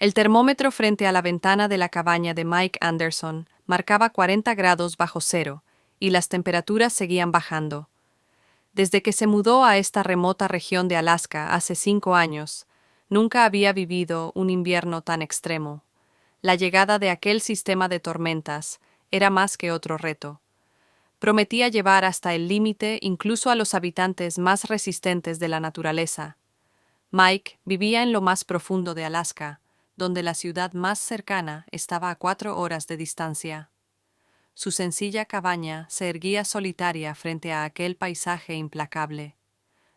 El termómetro frente a la ventana de la cabaña de Mike Anderson marcaba 40 grados bajo cero, y las temperaturas seguían bajando. Desde que se mudó a esta remota región de Alaska hace 5 años, nunca había vivido un invierno tan extremo. La llegada de aquel sistema de tormentas era más que otro reto. Prometía llevar hasta el límite incluso a los habitantes más resistentes de la naturaleza. Mike vivía en lo más profundo de Alaska, donde la ciudad más cercana estaba a 4 horas de distancia. Su sencilla cabaña se erguía solitaria frente a aquel paisaje implacable.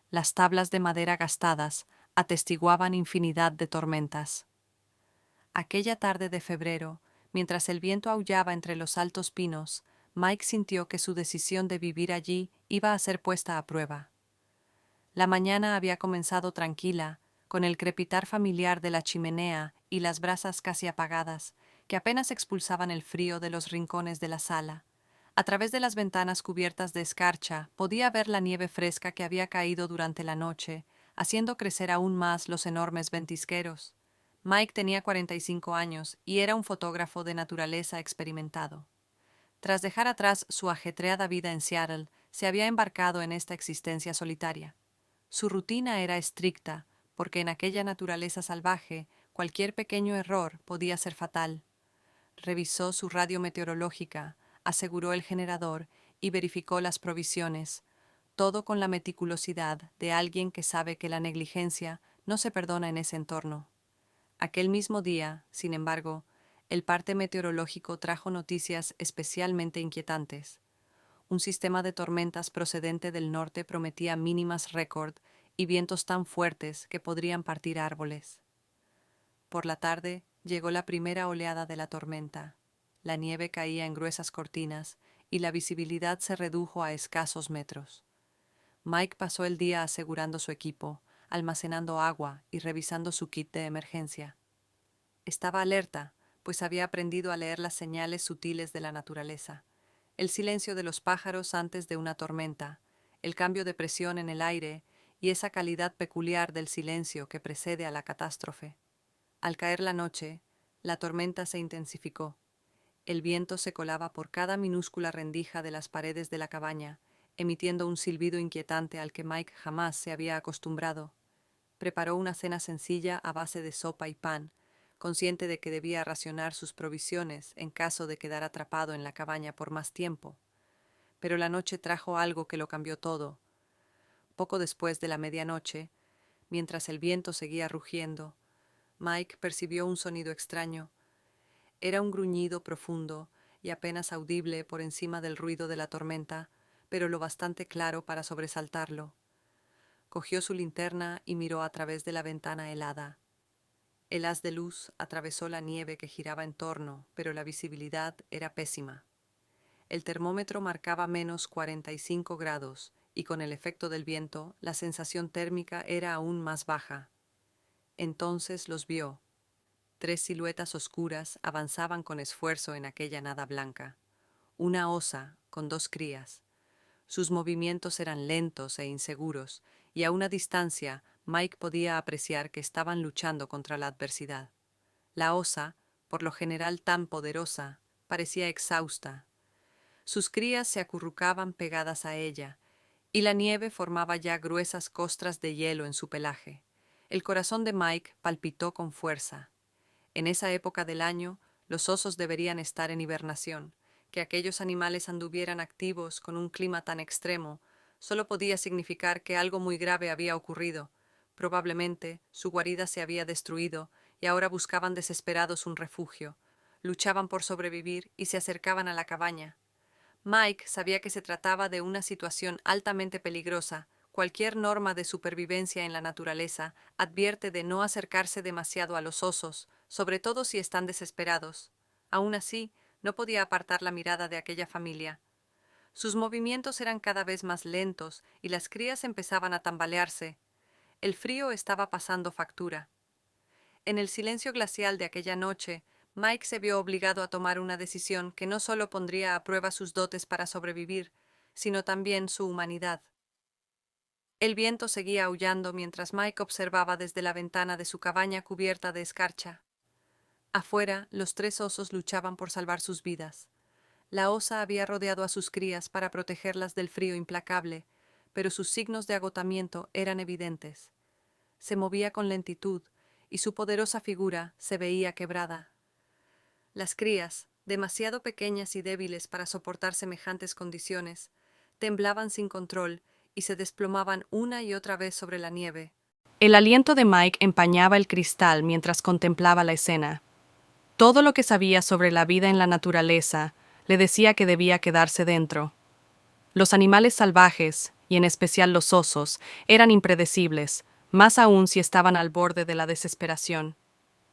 Las tablas de madera gastadas atestiguaban infinidad de tormentas. Aquella tarde de febrero, mientras el viento aullaba entre los altos pinos, Mike sintió que su decisión de vivir allí iba a ser puesta a prueba. La mañana había comenzado tranquila, con el crepitar familiar de la chimenea y las brasas casi apagadas, que apenas expulsaban el frío de los rincones de la sala. A través de las ventanas cubiertas de escarcha podía ver la nieve fresca que había caído durante la noche, haciendo crecer aún más los enormes ventisqueros. Mike tenía 45 años y era un fotógrafo de naturaleza experimentado. Tras dejar atrás su ajetreada vida en Seattle, se había embarcado en esta existencia solitaria. Su rutina era estricta, porque en aquella naturaleza salvaje cualquier pequeño error podía ser fatal. Revisó su radio meteorológica, aseguró el generador y verificó las provisiones, todo con la meticulosidad de alguien que sabe que la negligencia no se perdona en ese entorno. Aquel mismo día, sin embargo, el parte meteorológico trajo noticias especialmente inquietantes. Un sistema de tormentas procedente del norte prometía mínimas récord y vientos tan fuertes que podrían partir árboles. Por la tarde llegó la primera oleada de la tormenta. La nieve caía en gruesas cortinas y la visibilidad se redujo a escasos metros. Mike pasó el día asegurando su equipo, almacenando agua y revisando su kit de emergencia. Estaba alerta, pues había aprendido a leer las señales sutiles de la naturaleza. El silencio de los pájaros antes de una tormenta, el cambio de presión en el aire y esa calidad peculiar del silencio que precede a la catástrofe. Al caer la noche, la tormenta se intensificó. El viento se colaba por cada minúscula rendija de las paredes de la cabaña, emitiendo un silbido inquietante al que Mike jamás se había acostumbrado. Preparó una cena sencilla a base de sopa y pan, consciente de que debía racionar sus provisiones en caso de quedar atrapado en la cabaña por más tiempo. Pero la noche trajo algo que lo cambió todo. Poco después de la medianoche, mientras el viento seguía rugiendo, Mike percibió un sonido extraño. Era un gruñido profundo y apenas audible por encima del ruido de la tormenta, pero lo bastante claro para sobresaltarlo. Cogió su linterna y miró a través de la ventana helada. El haz de luz atravesó la nieve que giraba en torno, pero la visibilidad era pésima. El termómetro marcaba menos 45 grados y con el efecto del viento, la sensación térmica era aún más baja. Entonces los vio. 3 siluetas oscuras avanzaban con esfuerzo en aquella nada blanca. Una osa con 2 crías. Sus movimientos eran lentos e inseguros, y a una distancia Mike podía apreciar que estaban luchando contra la adversidad. La osa, por lo general tan poderosa, parecía exhausta. Sus crías se acurrucaban pegadas a ella, y la nieve formaba ya gruesas costras de hielo en su pelaje. El corazón de Mike palpitó con fuerza. En esa época del año, los osos deberían estar en hibernación. Que aquellos animales anduvieran activos con un clima tan extremo solo podía significar que algo muy grave había ocurrido. Probablemente su guarida se había destruido y ahora buscaban desesperados un refugio. Luchaban por sobrevivir y se acercaban a la cabaña. Mike sabía que se trataba de una situación altamente peligrosa. Cualquier norma de supervivencia en la naturaleza advierte de no acercarse demasiado a los osos, sobre todo si están desesperados. Aún así, no podía apartar la mirada de aquella familia. Sus movimientos eran cada vez más lentos y las crías empezaban a tambalearse. El frío estaba pasando factura. En el silencio glacial de aquella noche, Mike se vio obligado a tomar una decisión que no solo pondría a prueba sus dotes para sobrevivir, sino también su humanidad. El viento seguía aullando mientras Mike observaba desde la ventana de su cabaña cubierta de escarcha. Afuera, los tres osos luchaban por salvar sus vidas. La osa había rodeado a sus crías para protegerlas del frío implacable, pero sus signos de agotamiento eran evidentes. Se movía con lentitud, y su poderosa figura se veía quebrada. Las crías, demasiado pequeñas y débiles para soportar semejantes condiciones, temblaban sin control y se desplomaban una y otra vez sobre la nieve. El aliento de Mike empañaba el cristal mientras contemplaba la escena. Todo lo que sabía sobre la vida en la naturaleza le decía que debía quedarse dentro. Los animales salvajes, y en especial los osos, eran impredecibles, más aún si estaban al borde de la desesperación.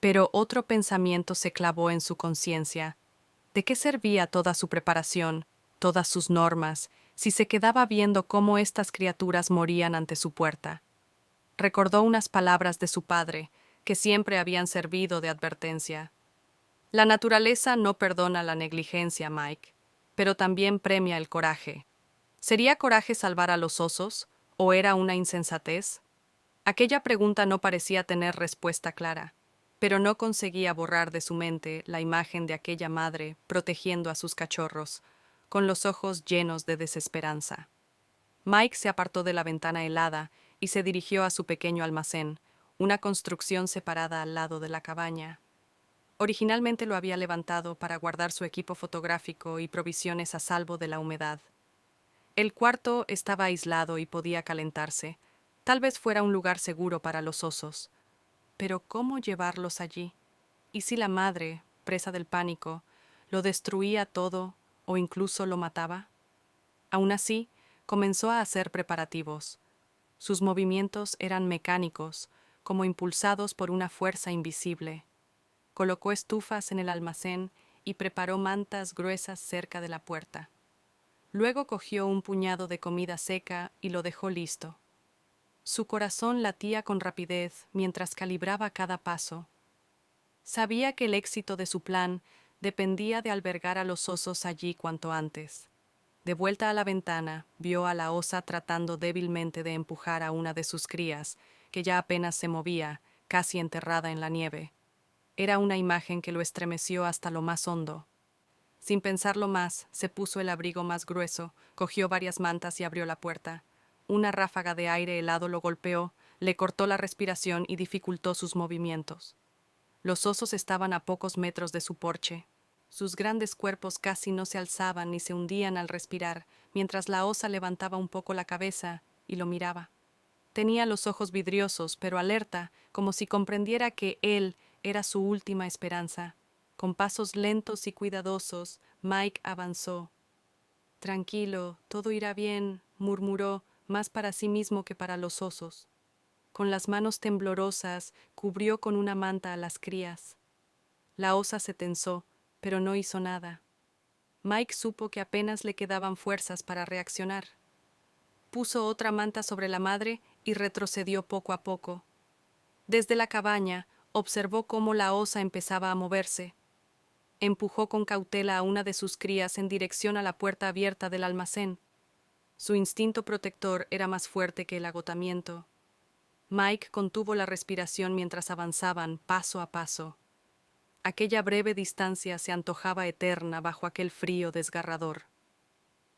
Pero otro pensamiento se clavó en su conciencia. ¿De qué servía toda su preparación, todas sus normas, si se quedaba viendo cómo estas criaturas morían ante su puerta? Recordó unas palabras de su padre, que siempre habían servido de advertencia. La naturaleza no perdona la negligencia, Mike, pero también premia el coraje. ¿Sería coraje salvar a los osos, o era una insensatez? Aquella pregunta no parecía tener respuesta clara, pero no conseguía borrar de su mente la imagen de aquella madre protegiendo a sus cachorros, con los ojos llenos de desesperanza. Mike se apartó de la ventana helada y se dirigió a su pequeño almacén, una construcción separada al lado de la cabaña. Originalmente lo había levantado para guardar su equipo fotográfico y provisiones a salvo de la humedad. El cuarto estaba aislado y podía calentarse. Tal vez fuera un lugar seguro para los osos. Pero ¿cómo llevarlos allí? ¿Y si la madre, presa del pánico, lo destruía todo o incluso lo mataba? Aún así, comenzó a hacer preparativos. Sus movimientos eran mecánicos, como impulsados por una fuerza invisible. Colocó estufas en el almacén y preparó mantas gruesas cerca de la puerta. Luego cogió un puñado de comida seca y lo dejó listo. Su corazón latía con rapidez mientras calibraba cada paso. Sabía que el éxito de su plan dependía de albergar a los osos allí cuanto antes. De vuelta a la ventana, vio a la osa tratando débilmente de empujar a una de sus crías, que ya apenas se movía, casi enterrada en la nieve. Era una imagen que lo estremeció hasta lo más hondo. Sin pensarlo más, se puso el abrigo más grueso, cogió varias mantas y abrió la puerta. Una ráfaga de aire helado lo golpeó, le cortó la respiración y dificultó sus movimientos. Los osos estaban a pocos metros de su porche. Sus grandes cuerpos casi no se alzaban ni se hundían al respirar, mientras la osa levantaba un poco la cabeza y lo miraba. Tenía los ojos vidriosos, pero alerta, como si comprendiera que él era su última esperanza. Con pasos lentos y cuidadosos, Mike avanzó. Tranquilo, todo irá bien, murmuró, más para sí mismo que para los osos. Con las manos temblorosas, cubrió con una manta a las crías. La osa se tensó, pero no hizo nada. Mike supo que apenas le quedaban fuerzas para reaccionar. Puso otra manta sobre la madre y retrocedió poco a poco. Desde la cabaña, observó cómo la osa empezaba a moverse. Empujó con cautela a una de sus crías en dirección a la puerta abierta del almacén. Su instinto protector era más fuerte que el agotamiento. Mike contuvo la respiración mientras avanzaban paso a paso. Aquella breve distancia se antojaba eterna bajo aquel frío desgarrador.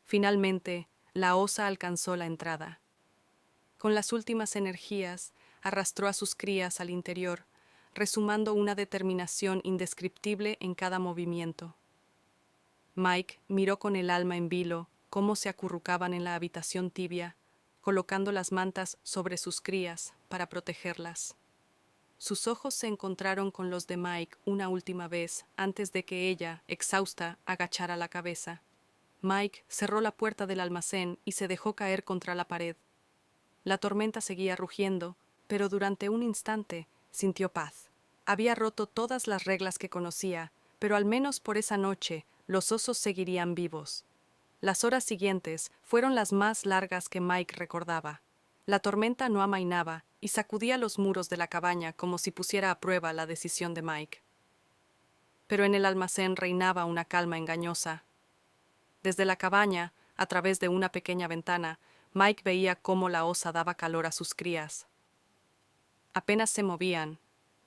Finalmente, la osa alcanzó la entrada. Con las últimas energías, arrastró a sus crías al interior, resumando una determinación indescriptible en cada movimiento. Mike miró con el alma en vilo cómo se acurrucaban en la habitación tibia, colocando las mantas sobre sus crías para protegerlas. Sus ojos se encontraron con los de Mike una última vez antes de que ella, exhausta, agachara la cabeza. Mike cerró la puerta del almacén y se dejó caer contra la pared. La tormenta seguía rugiendo, pero durante un instante sintió paz. Había roto todas las reglas que conocía, pero al menos por esa noche los osos seguirían vivos. Las horas siguientes fueron las más largas que Mike recordaba. La tormenta no amainaba y sacudía los muros de la cabaña como si pusiera a prueba la decisión de Mike. Pero en el almacén reinaba una calma engañosa. Desde la cabaña, a través de una pequeña ventana, Mike veía cómo la osa daba calor a sus crías. Apenas se movían,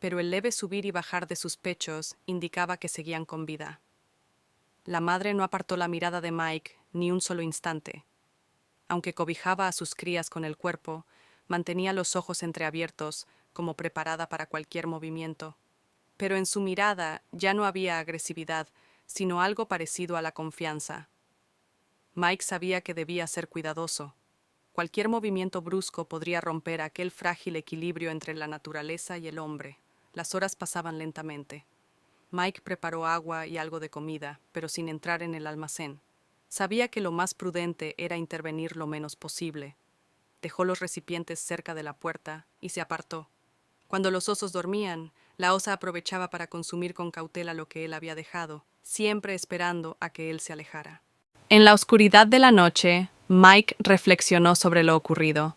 pero el leve subir y bajar de sus pechos indicaba que seguían con vida. La madre no apartó la mirada de Mike ni un solo instante. Aunque cobijaba a sus crías con el cuerpo, mantenía los ojos entreabiertos, como preparada para cualquier movimiento. Pero en su mirada ya no había agresividad, sino algo parecido a la confianza. Mike sabía que debía ser cuidadoso. Cualquier movimiento brusco podría romper aquel frágil equilibrio entre la naturaleza y el hombre. Las horas pasaban lentamente. Mike preparó agua y algo de comida, pero sin entrar en el almacén. Sabía que lo más prudente era intervenir lo menos posible. Dejó los recipientes cerca de la puerta y se apartó. Cuando los osos dormían, la osa aprovechaba para consumir con cautela lo que él había dejado, siempre esperando a que él se alejara. En la oscuridad de la noche, Mike reflexionó sobre lo ocurrido.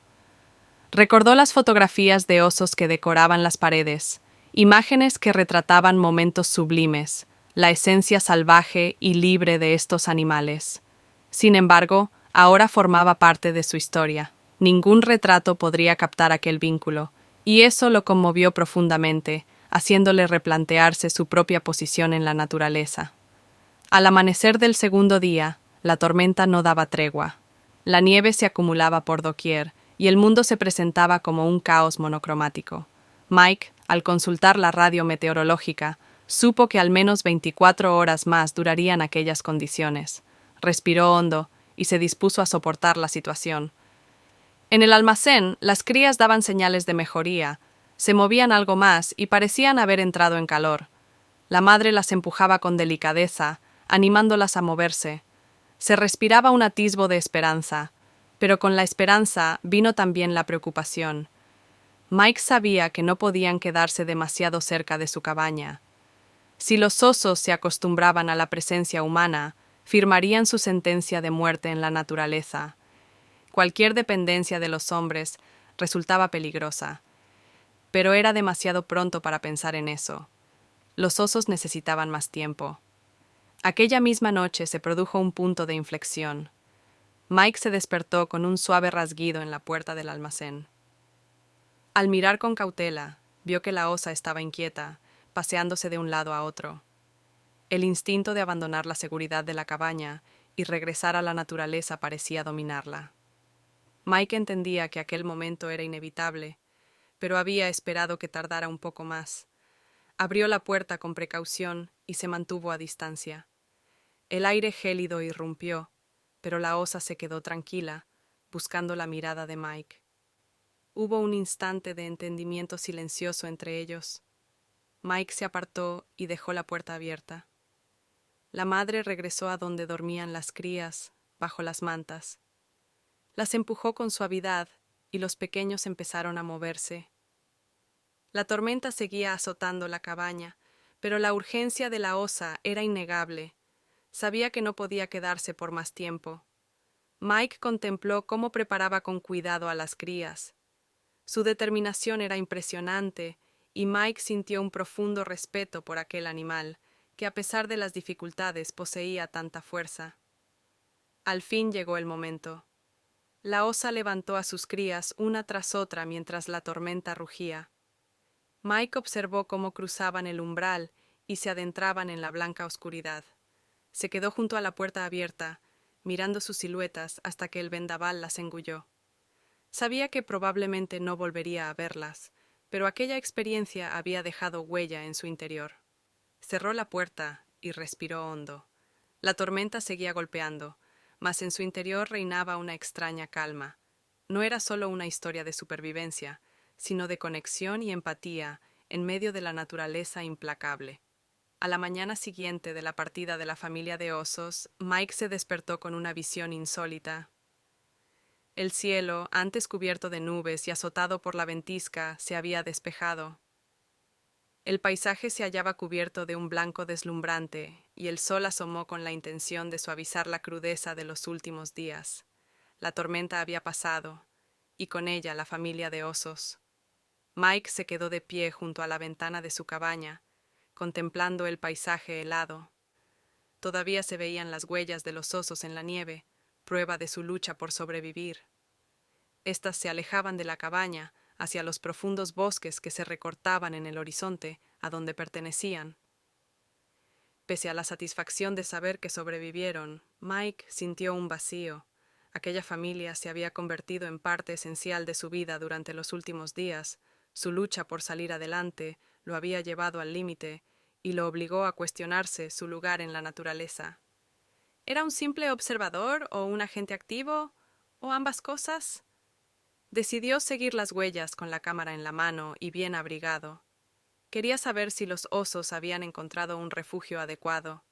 Recordó las fotografías de osos que decoraban las paredes, imágenes que retrataban momentos sublimes, la esencia salvaje y libre de estos animales. Sin embargo, ahora formaba parte de su historia. Ningún retrato podría captar aquel vínculo, y eso lo conmovió profundamente, haciéndole replantearse su propia posición en la naturaleza. Al amanecer del segundo día, la tormenta no daba tregua. La nieve se acumulaba por doquier, y el mundo se presentaba como un caos monocromático. Mike, al consultar la radio meteorológica, supo que al menos 24 horas más durarían aquellas condiciones. Respiró hondo y se dispuso a soportar la situación. En el almacén, las crías daban señales de mejoría, se movían algo más y parecían haber entrado en calor. La madre las empujaba con delicadeza, animándolas a moverse. Se respiraba un atisbo de esperanza, pero con la esperanza vino también la preocupación. Mike sabía que no podían quedarse demasiado cerca de su cabaña. Si los osos se acostumbraban a la presencia humana, firmarían su sentencia de muerte en la naturaleza. Cualquier dependencia de los hombres resultaba peligrosa, pero era demasiado pronto para pensar en eso. Los osos necesitaban más tiempo. Aquella misma noche se produjo un punto de inflexión. Mike se despertó con un suave rasguido en la puerta del almacén. Al mirar con cautela, vio que la osa estaba inquieta, paseándose de un lado a otro. El instinto de abandonar la seguridad de la cabaña y regresar a la naturaleza parecía dominarla. Mike entendía que aquel momento era inevitable, pero había esperado que tardara un poco más. Abrió la puerta con precaución y se mantuvo a distancia. El aire gélido irrumpió, pero la osa se quedó tranquila, buscando la mirada de Mike. Hubo un instante de entendimiento silencioso entre ellos. Mike se apartó y dejó la puerta abierta. La madre regresó a donde dormían las crías, bajo las mantas. Las empujó con suavidad y los pequeños empezaron a moverse. La tormenta seguía azotando la cabaña, pero la urgencia de la osa era innegable. Sabía que no podía quedarse por más tiempo. Mike contempló cómo preparaba con cuidado a las crías. Su determinación era impresionante, y Mike sintió un profundo respeto por aquel animal, que a pesar de las dificultades poseía tanta fuerza. Al fin llegó el momento. La osa levantó a sus crías una tras otra mientras la tormenta rugía. Mike observó cómo cruzaban el umbral y se adentraban en la blanca oscuridad. Se quedó junto a la puerta abierta, mirando sus siluetas hasta que el vendaval las engulló. Sabía que probablemente no volvería a verlas, pero aquella experiencia había dejado huella en su interior. Cerró la puerta y respiró hondo. La tormenta seguía golpeando, mas en su interior reinaba una extraña calma. No era solo una historia de supervivencia, sino de conexión y empatía en medio de la naturaleza implacable. A la mañana siguiente de la partida de la familia de osos, Mike se despertó con una visión insólita. El cielo, antes cubierto de nubes y azotado por la ventisca, se había despejado. El paisaje se hallaba cubierto de un blanco deslumbrante, y el sol asomó con la intención de suavizar la crudeza de los últimos días. La tormenta había pasado, y con ella la familia de osos. Mike se quedó de pie junto a la ventana de su cabaña, contemplando el paisaje helado. Todavía se veían las huellas de los osos en la nieve, prueba de su lucha por sobrevivir. Estas se alejaban de la cabaña, hacia los profundos bosques que se recortaban en el horizonte a donde pertenecían. Pese a la satisfacción de saber que sobrevivieron, Mike sintió un vacío. Aquella familia se había convertido en parte esencial de su vida durante los últimos días. Su lucha por salir adelante lo había llevado al límite y lo obligó a cuestionarse su lugar en la naturaleza. ¿Era un simple observador o un agente activo? ¿O ambas cosas? Decidió seguir las huellas con la cámara en la mano y bien abrigado. Quería saber si los osos habían encontrado un refugio adecuado.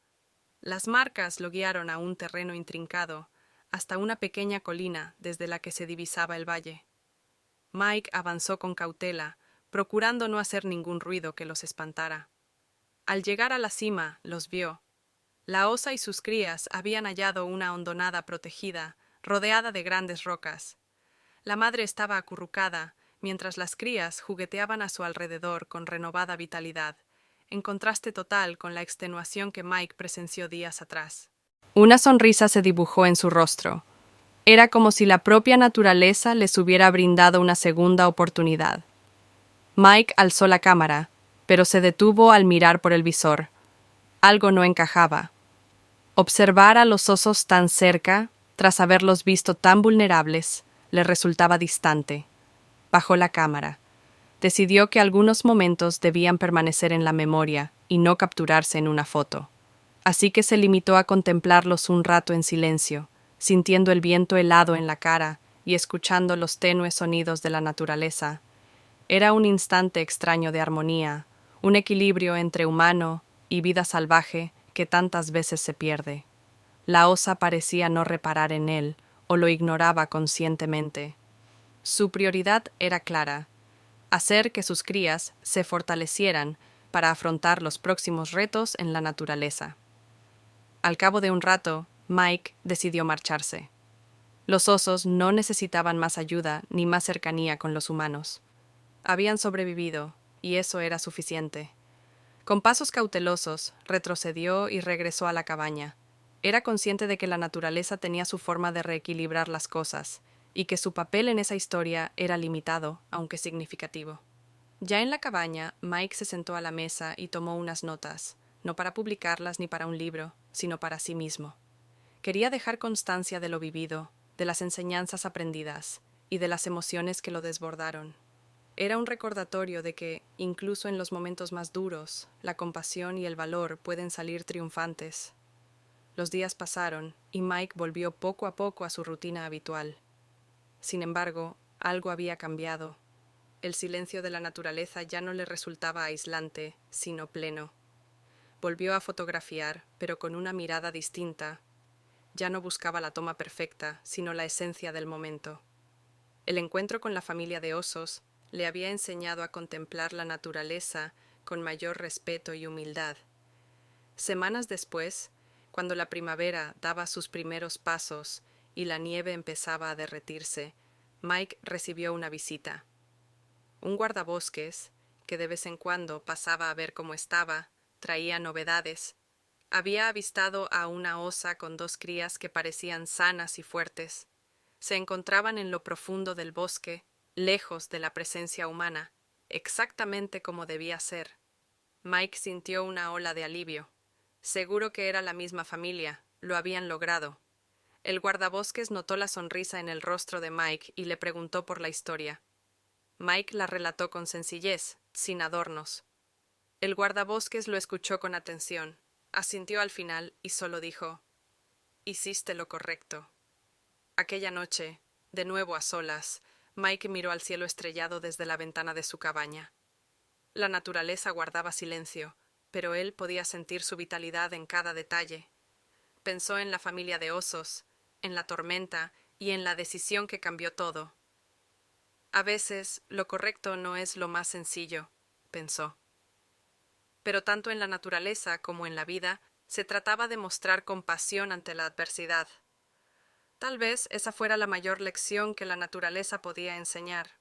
Las marcas lo guiaron a un terreno intrincado, hasta una pequeña colina desde la que se divisaba el valle. Mike avanzó con cautela, procurando no hacer ningún ruido que los espantara. Al llegar a la cima, los vio. La osa y sus crías habían hallado una hondonada protegida, rodeada de grandes rocas. La madre estaba acurrucada, mientras las crías jugueteaban a su alrededor con renovada vitalidad, en contraste total con la extenuación que Mike presenció días atrás. Una sonrisa se dibujó en su rostro. Era como si la propia naturaleza les hubiera brindado una segunda oportunidad. Mike alzó la cámara, pero se detuvo al mirar por el visor. Algo no encajaba. Observar a los osos tan cerca, tras haberlos visto tan vulnerables, le resultaba distante. Bajó la cámara. Decidió que algunos momentos debían permanecer en la memoria y no capturarse en una foto. Así que se limitó a contemplarlos un rato en silencio, sintiendo el viento helado en la cara y escuchando los tenues sonidos de la naturaleza. Era un instante extraño de armonía, un equilibrio entre humano y vida salvaje que tantas veces se pierde. La osa parecía no reparar en él, o lo ignoraba conscientemente. Su prioridad era clara: hacer que sus crías se fortalecieran para afrontar los próximos retos en la naturaleza. Al cabo de un rato, Mike decidió marcharse. Los osos no necesitaban más ayuda ni más cercanía con los humanos. Habían sobrevivido, y eso era suficiente. Con pasos cautelosos, retrocedió y regresó a la cabaña. Era consciente de que la naturaleza tenía su forma de reequilibrar las cosas, y que su papel en esa historia era limitado, aunque significativo. Ya en la cabaña, Mike se sentó a la mesa y tomó unas notas, no para publicarlas ni para un libro, sino para sí mismo. Quería dejar constancia de lo vivido, de las enseñanzas aprendidas y de las emociones que lo desbordaron. Era un recordatorio de que, incluso en los momentos más duros, la compasión y el valor pueden salir triunfantes. Los días pasaron y Mike volvió poco a poco a su rutina habitual. Sin embargo, algo había cambiado. El silencio de la naturaleza ya no le resultaba aislante, sino pleno. Volvió a fotografiar, pero con una mirada distinta. Ya no buscaba la toma perfecta, sino la esencia del momento. El encuentro con la familia de osos le había enseñado a contemplar la naturaleza con mayor respeto y humildad. Semanas después, cuando la primavera daba sus primeros pasos y la nieve empezaba a derretirse, Mike recibió una visita. Un guardabosques, que de vez en cuando pasaba a ver cómo estaba, traía novedades. Había avistado a una osa con 2 crías que parecían sanas y fuertes. Se encontraban en lo profundo del bosque, lejos de la presencia humana, exactamente como debía ser. Mike sintió una ola de alivio. Seguro que era la misma familia, lo habían logrado. El guardabosques notó la sonrisa en el rostro de Mike y le preguntó por la historia. Mike la relató con sencillez, sin adornos. El guardabosques lo escuchó con atención, asintió al final y solo dijo: «Hiciste lo correcto». Aquella noche, de nuevo a solas, Mike miró al cielo estrellado desde la ventana de su cabaña. La naturaleza guardaba silencio, pero él podía sentir su vitalidad en cada detalle. Pensó en la familia de osos, en la tormenta y en la decisión que cambió todo. A veces, lo correcto no es lo más sencillo, pensó. Pero tanto en la naturaleza como en la vida, se trataba de mostrar compasión ante la adversidad. Tal vez esa fuera la mayor lección que la naturaleza podía enseñar.